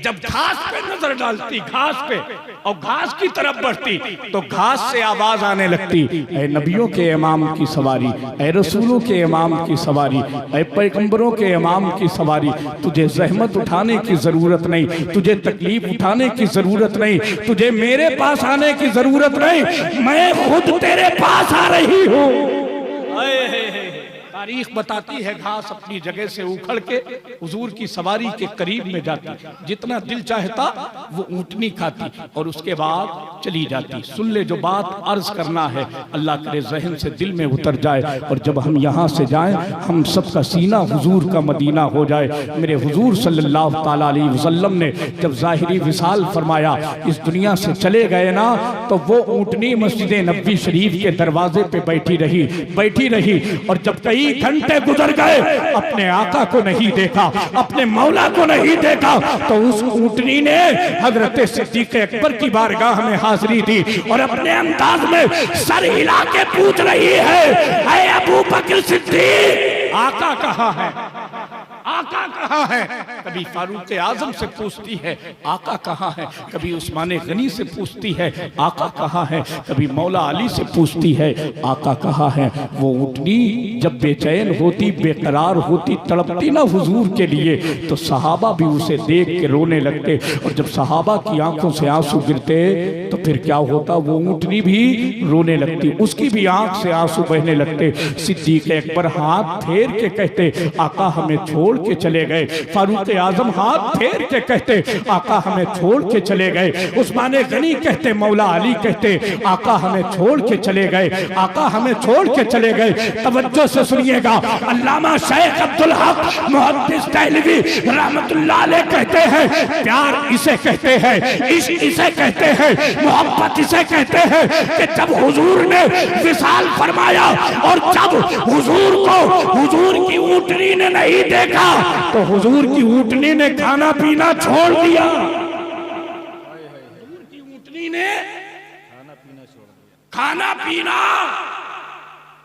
S1: जब घास पे नजर डालती, घास पे, और घास की तरफ बढ़ती तो घास से आवाज आने लगती, ऐ नबियों के इमाम की सवारी, ऐ रसूलों के इमाम की सवारी, ऐ पैगंबरों के इमाम की सवारी, तुझे जहमत उठाने की जरूरत नहीं, तुझे तकलीफ उठाने की जरूरत नहीं, तुझे मेरे पास आने की जरूरत नहीं, मैं खुद तेरे पास आ रही हूँ। तारीख बताती है घास अपनी जगह से उखड़ के हुजूर की सवारी के करीब में जाती, जितना दिल चाहता वो ऊंटनी खाती और उसके बाद चली जाती। सुन ले जो बात अर्ज करना है, अल्लाह करे जहन से दिल में उतर जाए, और जब हम यहाँ से जाएं हम सबका सीना हुजूर का मदीना हो जाए। मेरे हुजूर सल्लल्लाहु ताला अलैहि वसल्लम ने जब ज़ाहिरी विसाल फरमाया, इस दुनिया से चले गए ना, तो वो ऊंटनी मस्जिद नबवी शरीफ के दरवाजे पे बैठी रही, और जब कई घंटे गुजर गए अपने आका को नहीं देखा, अपने मौला को नहीं देखा, तो उस ऊंटनी ने हजरत सिद्दीक अकबर की बारगाह में हाजिरी दी और अपने अंदाज में सर हिला के पूछ रही है, ऐ अबू बकर सिद्दीक, आका कहाँ है, आका कहाँ है। कभी फारूक आजम से पूछती है आका कहाँ है, कभी उस्मान गनी से पूछती है आका कहाँ है, कभी मौला अली से पूछती है आका कहाँ है। वो ऊंटनी जब बेचैन होती, बेकरार होती, तड़पती ना हुजूर के लिए, तो सहाबा भी उसे देख के रोने लगते, और जब सहाबा की आंखों से आंसू गिरते तो फिर क्या होता, वो ऊंटनी भी रोने लगती, उसकी भी आंख से आंसू बहने लगते। सिद्दीक अकबर हाथ फेर के कहते आका हमें छोड़ के चले गए, फारूक आजम हाथ फेर के कहते आका हमें छोड़ के चले गए, उस्मान गनी कहते, मौला अली कहते आका हमें छोड़ के चले गए, आका हमें छोड़ के चले गए। तवज्जो से सुनिएगा, अल्लामा शेख अब्दुल हक मुहद्दिस देहलवी रहमतुल्लाह अलैह कहते हैं, प्यार इसे कहते हैं, इश्क इसे कहते हैं, मोहब्बत इसे कहते हैं कि जब हुजूर ने विसाल फरमाया और जब हुजूर को हुजूर की ऊंटनी ने नहीं देखा तो हुजूर की ऊंटनी ने खाना पीना छोड़ दिया, हुजूर की ऊंटनी ने खाना पीना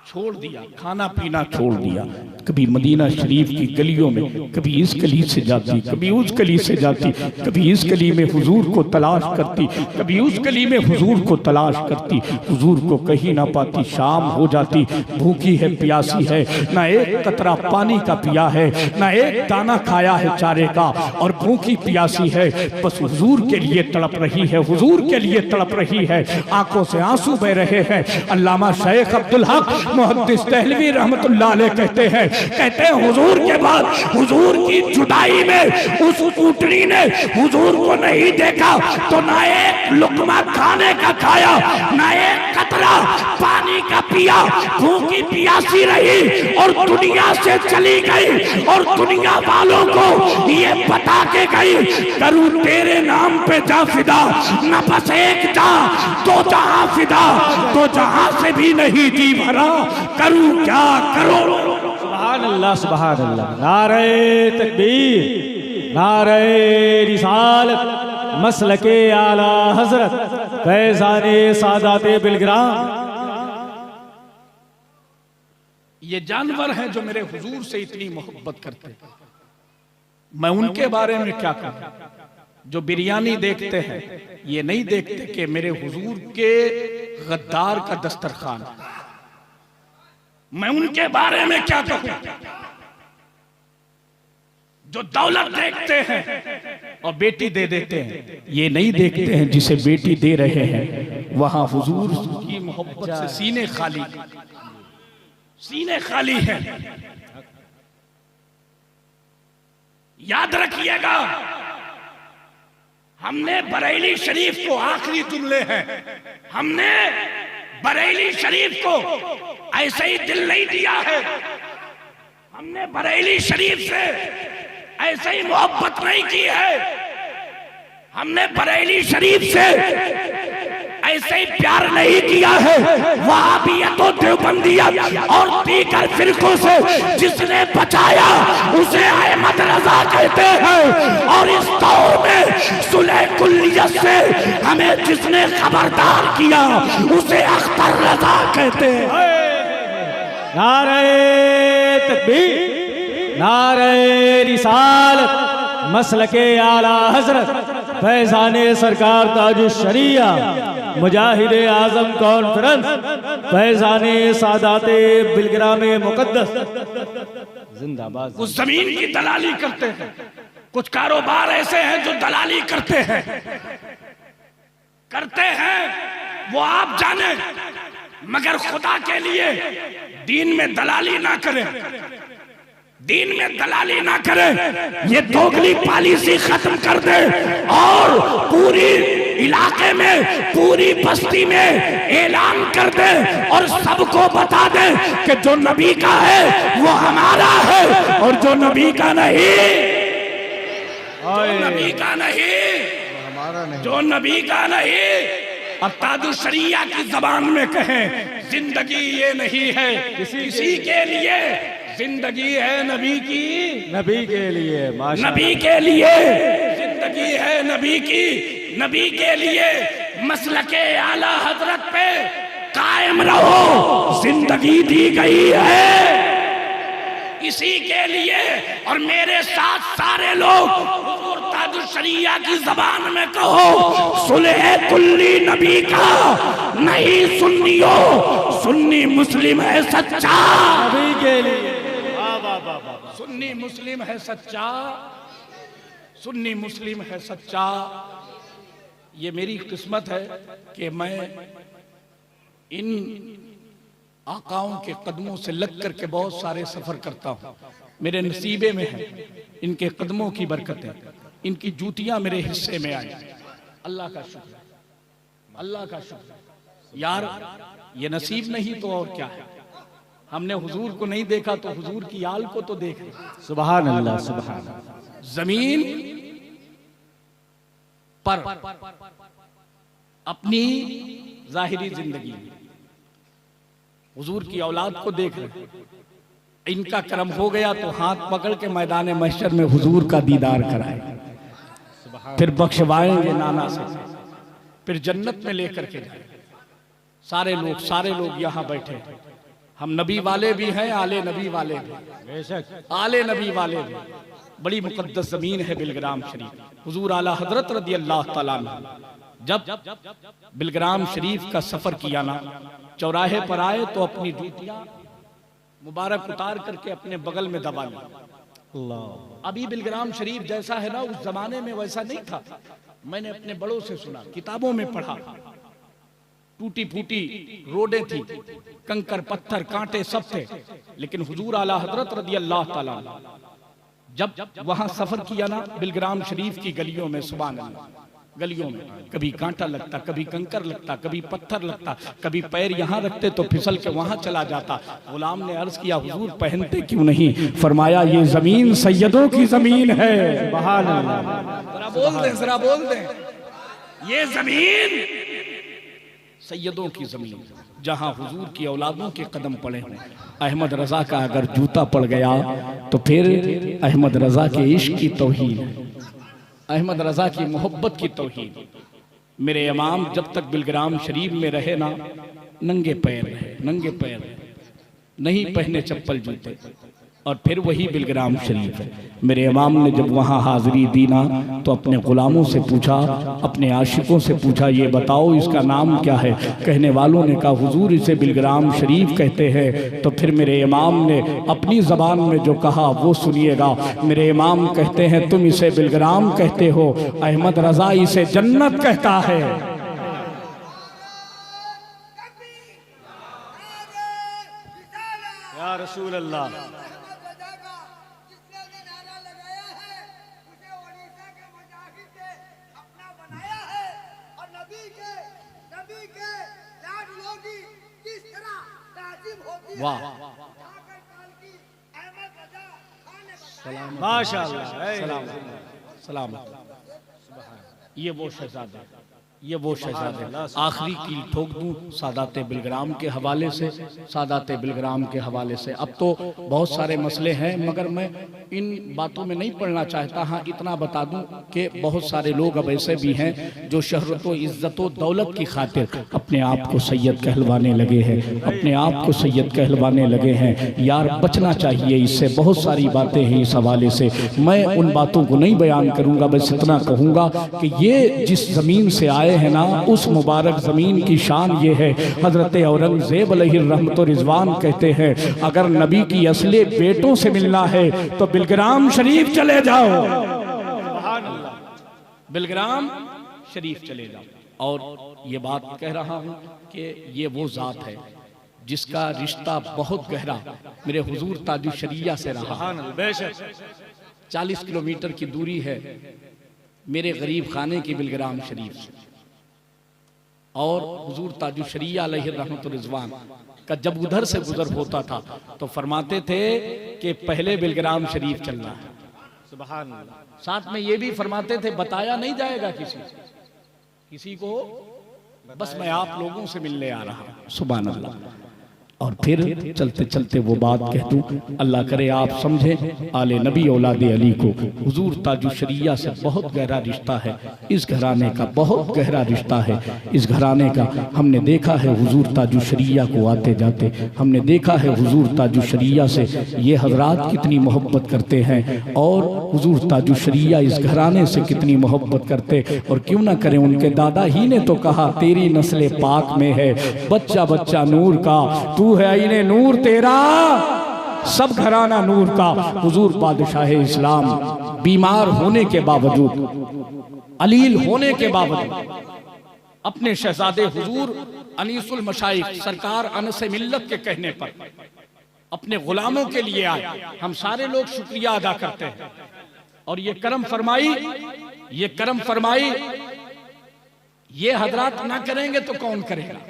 S1: छोड़ दिया, खाना पीना छोड़ दिया। कभी मदीना शरीफ की गलियों में, कभी इस गली से जाती, कभी उस गली से जाती, कभी इस गली में हुजूर को तलाश करती, कभी उस गली में हुजूर को तलाश करती, हुजूर को कहीं ना पाती। शाम हो जाती, भूखी है, प्यासी है, ना एक कतरा पानी का पिया है, ना एक दाना खाया है चारे का, और भूखी प्यासी है, बस हुजूर के लिए तड़प रही है, हुजूर के लिए तड़प रही है, आंखों से आंसू बह रहे हैं। अल्लामा शेख अब्दुल हक मुहद्दिस देहलवी रहमतुल्लाह अलैह कहते हैं हुजूर के बाद हुजूर की जुदाई में उस ऊंटनी ने हुजूर को नहीं देखा तो ना एक लुकमा खाने का खाया, ना एक कतरा पानी का पिया, भूखी प्यासी रही और दुनिया से चली गई, और दुनिया वालों को ये बता के गई, करूं तेरे नाम पे जा फिदा, न बस एक जा तो जहां फिदा, तो जहां से भी नहीं जी भरा, करूं क्या करो।
S2: सुभान अल्लाह, सुभान अल्लाह। नारे तकबीर, नारे रिसालत, मसलके आला हजरत, फैज़ाने सादाते बिलग्राम।
S1: ये जानवर हैं जो मेरे हुजूर से इतनी मोहब्बत करते हैं, मैं उनके बारे में क्या कहूं? जो बिरयानी देखते हैं ये नहीं देखते कि मेरे हुजूर के गद्दार का दस्तरखान है। मैं उनके बारे में क्या कहूं? जो दौलत देखते हैं और बेटी दे देते हैं, ये नहीं देखते हैं जिसे बेटी दे रहे हैं वहां हुजूर की मोहब्बत से सीने खाली हैं। याद रखिएगा, हमने बरेली शरीफ को आखिरी जुमले हैं, हमने बरेली शरीफ को ऐसे ही दिल नहीं दिया है, हमने बरेली शरीफ से ऐसे ही मोहब्बत नहीं की है, हमने बरेली शरीफ से ऐसे ही प्यार नहीं किया है वहाबियत और देवबंदियत और दीगर फिरकों से। जिसने बचाया उसे अहमद रजा कहते हैं, और इस दौर में सुलह कुल्लियत से हमें जिसने खबरदार किया उसे अख्तर रजा कहते हैं।
S2: नारे तकबीर, नारे रिसालत, मसलके आला हजरत फैजाने सरकार ताजुश शरिया, मुजाहिदे आजम कॉन्फ्रेंस, फैजाने सादाते बिलग्रामे मुकद्दस जिंदाबाद।
S1: उस जमीन की दलाली करते हैं, कुछ कारोबार ऐसे हैं जो दलाली करते हैं वो आप जाने, मगर खुदा के लिए दीन में दलाली ना करें, दीन में दलाली ना करें। ये दोगली पॉलिसी खत्म कर दे और पूरी इलाके में, पूरी बस्ती में ऐलान कर दे और सबको बता दे कि जो नबी का है वो हमारा है, और जो नबी का नहीं, जो नबी का नहीं, जो नबी का नहीं। अब ताजुश शरिया की जबान में कहें, जिंदगी ये नहीं है किसी के लिए, जिंदगी है नबी की,
S2: नबी के लिए,
S1: नबी के लिए जिंदगी है, नबी की, नबी के लिए। मसलके आला हजरत पे कायम रहो, जिंदगी दी गई है इसी के लिए। और मेरे साथ सारे लोग हुजूर ताजुश शरिया की जबान में कहो, सुलह कुल्ली नबी का नहीं सुन्नियों, सुन्नी मुस्लिम है सच्चा,
S2: नबी के लिए।
S1: सुन्नी मुस्लिम है सच्चा, सुन्नी मुस्लिम है सच्चा। ये मेरी किस्मत है कि मैं इन आकाओं के कदमों से लग करके बहुत सारे सफर करता हूँ, मेरे नसीबे में है इनके कदमों की बरकतें, इनकी जूतियां मेरे हिस्से में आई। अल्लाह का शुक्र, अल्लाह का शुक्र। यार ये नसीब नहीं तो और क्या है? हमने हुजूर को नहीं देखा तो हुजूर की आल को तो देख लिया।
S2: सुभान अल्लाह, सुभान अल्लाह।
S1: जमीन पर अपनी जाहिरी जिंदगी हुजूर की औलाद को देख रहे, इनका कर्म हो गया तो हाथ पकड़ के मैदान महशर में हुजूर का दीदार कराए, फिर बख्शवाएंगे नाना से, फिर जन्नत में लेकर के जाए। सारे लोग यहाँ बैठे, हम नबी वाले भी हैं, आले नबी वाले भी, आले नबी वाले भी। बड़ी मुकद्दस जमीन है बिलग्राम शरीफ। हुजूर आला हजरत रदी अल्लाह ताला अन्हु जब बिलग्राम शरीफ का सफर किया ना, चौराहे पर आए तो अपनी जूतियां मुबारक उतार करके अपने बगल में दबा ली। अभी बिलग्राम शरीफ जैसा है ना, उस जमाने में वैसा नहीं था। मैंने अपने बड़ों से सुना, किताबों में पढ़ा, टूटी फूटी रोडें थी, कंकर पत्थर कांटे सब थे। लेकिन हुजूर आला हजरत रदी अल्लाह ताला जब वहां सफर किया ना बिलग्राम शरीफ की गलियों में, सुभान अल्लाह, गलियों में कभी कांटा लगता, कभी कंकर लगता, कभी पत्थर लगता, कभी पैर यहाँ रखते तो फिसल के वहां चला जाता। गुलाम ने अर्ज किया, हुजूर पहनते क्यों नहीं? फरमाया, ये जमीन सैयदों की जमीन है।
S2: सुभान अल्लाह।
S1: जरा बोल दें, जरा बोल दें, ये जमीन सैयदों की जमीन, जहां हुजूर की औलादों के कदम पड़े हों। अहमद रजा का अगर जूता पड़ गया तो फिर अहमद रजा के इश्क की तौहीन, अहमद रजा की मोहब्बत की तौहीन। मेरे इमाम जब तक बिलग्राम शरीफ में रहे ना, नंगे पैर रहे, नंगे पैर रहे।
S3: नहीं पहने चप्पल जूते। और फिर वही बिलग्राम शरीफ है। मेरे इमाम ने जब वहाँ हाज़िरी दी ना तो अपने ग़ुलामों से पूछा, अपने आशिकों से पूछा, ये बताओ इसका नाम क्या है। कहने वालों ने कहा हुजूर इसे बिलग्राम शरीफ कहते हैं। तो फिर मेरे इमाम ने अपनी ज़बान में जो कहा वो सुनिएगा। मेरे इमाम कहते हैं तुम इसे बिलग्राम कहते हो, अहमद रज़ा इसे जन्नत कहता है।
S2: या रसूल अल्लाह,
S3: वाह
S2: माशाअल्लाह,
S3: सलाम सलाम। ये वो शहजादा, ये वो शहजादे। आखिरी कील ठोक दूं सादाते बिलग्राम के हवाले से, सादाते बिलग्राम के हवाले से। अब तो बहुत सारे मसले हैं मगर मैं इन बातों में नहीं पढ़ना चाहता। हाँ इतना बता दूं कि बहुत सारे लोग अब ऐसे भी हैं जो शहरत व इज़्ज़त व दौलत की खातिर अपने आप को सैयद कहलवाने लगे हैं, अपने आप को सैयद कहलवाने लगे हैं। यार बचना चाहिए इससे। बहुत सारी बातें हैं इस हवाले से, मैं उन बातों को नहीं बयान करूँगा। बस इतना कहूँगा कि ये जिस ज़मीन से आए है ना, उस मुबारक ज़मीन की शान ये है। हज़रत औरंगज़ेब अलैहिर्रहमत व रिज़वान कहते हैं अगर नबी की असले बेटों से मिलना है तो बिलग्राम शरीफ चले जाओ, बिलग्राम शरीफ चले जाओ। और ये बात कह रहा हूँ कि ये वो ज़ात है जिसका रिश्ता बहुत गहरा मेरे हुजूर ताजुल शरिया से रहा। 40 किलोमीटर की दूरी है मेरे गरीब खाने की बिलग्राम शरीफ से। और हुजूर ताजुल शरिया अलैहिर्रहमत व रिज़वान का जब उधर से गुजर होता था तो फरमाते थे कि पहले बिलग्राम शरीफ चलना है। सुभान अल्लाह। साथ में ये भी फरमाते थे बताया नहीं जाएगा किसी को, बस मैं आप लोगों से मिलने आ रहा हूं। सुभान अल्लाह। और फिर चलते चलते वो बात कह दूं, अल्लाह करे आप समझें, आले नबी औलादे अली को हुजूर ताजुल शरिया से बहुत गहरा रिश्ता है। इस घराने का बहुत गहरा रिश्ता है। इस घराने का हमने देखा है हुजूर ताजुल शरिया को आते जाते, हमने देखा है हुजूर ताजुल शरिया से ये हजरात कितनी मोहब्बत करते हैं और हुजूर ताजुल शरिया इस घराने से कितनी मोहब्बत करते। और क्यों ना करें, उनके दादा ही ने तो कहा तेरी नस्ल पाक में है बच्चा बच्चा नूर का, तू है आईने नूर तेरा, सब घराना नूर का। हुजूर बादशाह इस्लाम बीमार होने के बावजूद, अलील होने के बावजूद अपने शहजादे हुजूर अनीसुल मशाइख सरकार अनस मिल्लत के कहने पर अपने गुलामों के लिए आए। हम सारे लोग शुक्रिया अदा करते हैं। और ये करम फरमाई, ये करम फरमाई, ये हजरात ना करेंगे तो कौन करेगा।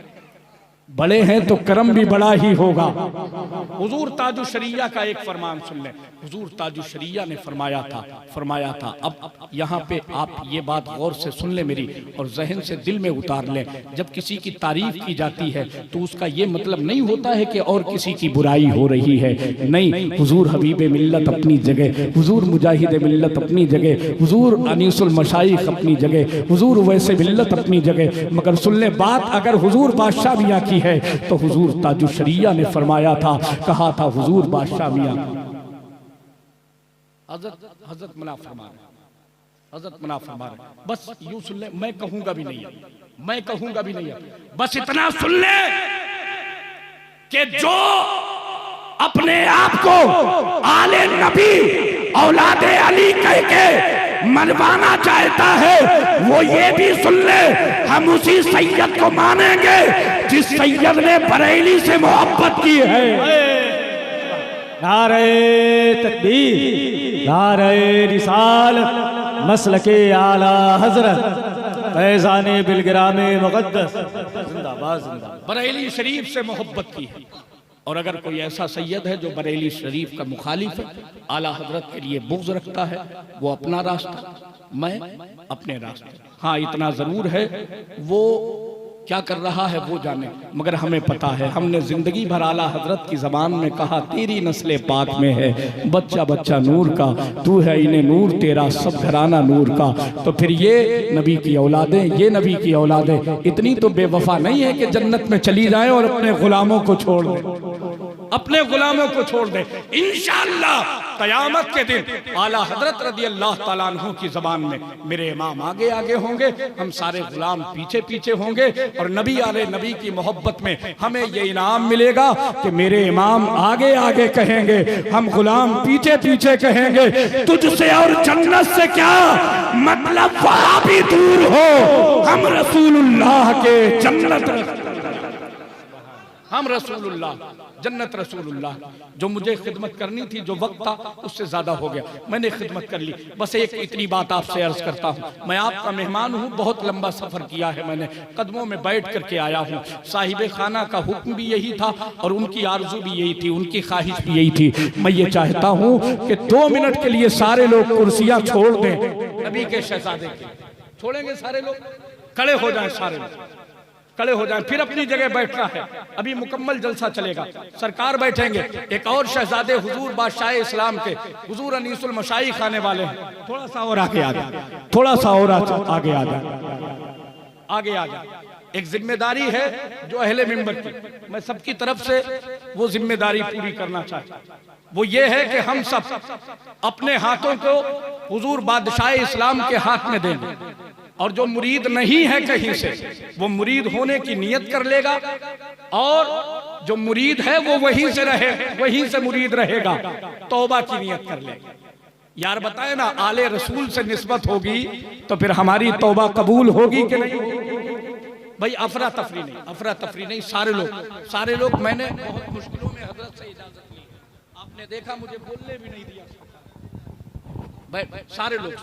S3: बड़े हैं तो करम भी बड़ा ही होगा। हुजूर ताजुल शरिया का एक फरमान सुन लें। हुजूर ताजुल शरिया ने फरमाया था, अब यहाँ पे आप ये बात गौर से सुन लें मेरी और जहन से दिल में उतार लें। जब किसी की तारीफ की जाती है तो उसका ये मतलब नहीं होता है कि और किसी की बुराई हो रही है। नहीं, हुजूर हबीब मिल्लत अपनी जगह, हुजूर मुजाहिद मिल्लत अपनी जगह, हुजूर अनीसुल मशाइख अपनी जगह, हुजूर वैसे मिल्लत अपनी जगह। मगर सुन ले बात, अगर हुजूर बादशाह मियां की है तो हुजूर ताजुल शरिया ने फरमाया था, कहा था हुजूर बादशाह मियां हजरत मना फरमा, हजरत मना फरमा। बस यूं सुन ले, मैं कहूंगा भी नहीं, मैं कहूंगा भी नहीं, बस इतना सुन ले कि जो अपने आप को आले नबी औलादे अली कह के मनवाना चाहता है वो ये भी सुन ले, हम उसी सैयद को मानेंगे जिस सैयद ने बरेली से मोहब्बत की है।
S2: नारे तकबीर, नारे रिसालत, मसलके आला हजरत, फैज़ाने बिलग्रामे मुक़द्दस, जिंदाबाद जिंदाबाद।
S3: बरेली शरीफ से मोहब्बत की है। और अगर कोई ऐसा सैयद है जो बरेली शरीफ का मुखालिफ है, आला हजरत के लिए बुग़्ज़ रखता है, वो अपना रास्ता, मैं अपने रास्ते। हाँ इतना ज़रूर है वो क्या कर रहा है वो जाने, मगर हमें पता है हमने जिंदगी भर आला हजरत की ज़बान में कहा तेरी नस्ल पाक में है बच्चा बच्चा नूर का, तू है इन्हें नूर तेरा, सब घराना नूर का। तो फिर ये नबी की औलादें, ये नबी की औलादें इतनी तो बेवफा नहीं है कि जन्नत में चली जाएं और अपने गुलामों को छोड़ दें।
S1: अपने गुलामों को छोड़ दे। इंशाअल्लाह क़यामत के दिन आला हजरत रज़ी अल्लाह ताला अन्हु की ज़बान में मेरे इमाम आगे आगे होंगे, हम सारे गुलाम पीछे पीछे होंगे, और नबी आले नबी की मोहब्बत में हमें ये इनाम मिलेगा कि मेरे इमाम आगे आगे कहेंगे, हम गुलाम पीछे पीछे कहेंगे, तुझसे और जन्नत से क्या मतलब, वहां भी दूर हो, हम रसूलुल्लाह के जन्नत, हम रसूलुल्लाह जन्नत रसूलुल्लाह। जो मुझे खिदमत करनी थी, जो वक्त था उससे ज्यादा हो गया, मैंने खिदमत कर ली। बस एक इतनी बात आपसे अर्ज करता हूँ, मैं आपका मेहमान हूँ, बहुत लंबा सफर किया है मैंने, कदमों में बैठ करके आया हूँ। साहिब खाना का हुक्म भी यही था और उनकी आरजू भी यही थी, उनकी ख्वाहिश भी यही थी। मैं ये चाहता हूँ कि 2 मिनट के लिए सारे लोग कुर्सियां छोड़ दें, नबी के शहजादे की छोड़ेंगे, सारे लोग खड़े हो जाएं, सारे लोग खड़े हो जाएं, फिर अपनी जगह बैठना है। अभी मुकम्मल जलसा चलेगा, सरकार बैठेंगे, एक और शहजादे हुजूर बादशाह इस्लाम के हुजूर अनीसुल मशाइख आने वाले हैं। थोड़ा सा और आगे आ जाए, थोड़ा सा और आगे आ जाए, आगे आ जाए। एक जिम्मेदारी है जो अहले मिंबर की, मैं सबकी तरफ से वो जिम्मेदारी पूरी करना चाहता हूं। वो ये है कि हम सब अपने हाथों को हुजूर बादशाह इस्लाम के हाथ में देंगे, और जो मुरीद नहीं है कहीं से, वो मुरीद होने की नियत कर लेगा, और जो मुरीद है वो वहीं से रहे, वहीं से मुरीद रहेगा, तौबा की नियत कर लेगा। यार बताए ना, आले रसूल से निस्बत होगी तो फिर हमारी तौबा कबूल होगी कि नहीं? भाई अफरा तफरी नहीं, अफरा तफरी नहीं, सारे लोग मैंने बहुत मुश्किलों में हजरत से इजाजत ली, आपने देखा मुझे बोलने भी नहीं दिया। भाई सारे लोग